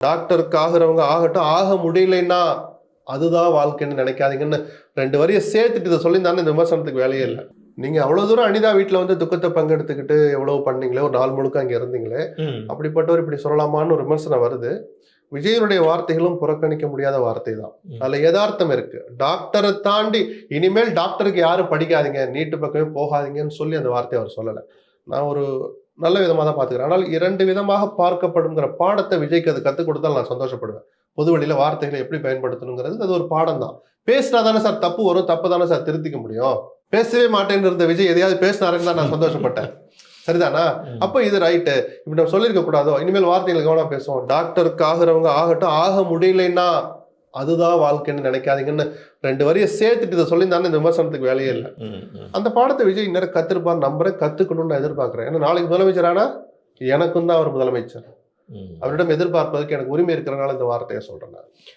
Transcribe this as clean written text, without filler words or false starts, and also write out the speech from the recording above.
டாக்டருக்கு ஆகுறவங்க ஆகட்டும், ஆக முடியலைன்னா அதுதான் வாழ்க்கைன்னு நினைக்காதீங்கன்னு 2 வரியை சேர்த்துட்டு இதை சொல்லியிருந்தாலும் இந்த விமர்சனத்துக்கு வேலையே இல்லை. நீங்க அவ்வளவு தூரம் அனிதா வீட்டுல வந்து துக்கத்தை பங்கெடுத்துக்கிட்டு எவ்வளவு பண்ணீங்களே, ஒரு நாள் முழுக்க அங்க இருந்தீங்களே, அப்படிப்பட்டவர் இப்படி சொல்லலாமான்னு ஒரு விமர்சனம் வருது. விஜயனுடைய வார்த்தைகளும் புறக்கணிக்க முடியாத வார்த்தை தான். அதுல யதார்த்தம் இருக்கு. டாக்டரை தாண்டி இனிமேல் டாக்டருக்கு யாரும் படிக்காதீங்க, நீட்டு பக்கமே போகாதீங்கன்னு சொல்லி அந்த வார்த்தையை அவர் சொல்லலை. நான் ஒரு நல்ல விதமாக தான் பார்த்துக்கிறேன். ஆனால் 2 விதமாக பார்க்கப்படுங்கிற பாடத்தை விஜய்க்கு அது கற்றுக் கொடுத்தால் நான் சந்தோஷப்படுவேன். பொது வழியில வார்த்தைகளை எப்படி பயன்படுத்தணுங்கிறது அது ஒரு பாடம் தான். பேசினா தானே சார் தப்பு வரும், தப்பு தானே சார் திருத்திக்க முடியும். பேசவே மாட்டேன்னு இருந்த விஜய் எதையாவது பேசினாருன்னு தான் நான் சந்தோஷப்பட்டேன். சரிதானா? அப்ப இது ரைட்டு. இப்படி நம்ம சொல்லியிருக்க கூடாதோ, இனிமேல் வார்த்தைகளை கவனம் பேசுவோம். டாக்டருக்கு ஆகுறவங்க ஆகட்டும், ஆக முடியலைன்னா அதுதான் வாழ்க்கைன்னு நினைக்காதீங்கன்னு 2 வரியை சேர்த்துட்டு இதை சொல்லியிருந்தாலும் இந்த விமர்சனத்துக்கு வேலையே இல்லை. அந்த பாடத்தை விஜய் இன்னும் கத்திருப்பார் நம்புறேன், கத்துக்கணும்னு நான் எதிர்பார்க்கிறேன். ஏன்னா நாளைக்கு முதலமைச்சர் ஆனா எனக்கும் தான் அவர் முதலமைச்சர். அவரிடம் எதிர்பார்ப்பதற்கு எனக்கு உரிமை இருக்கிறனால இந்த வார்த்தையை சொல்றேன் நான்.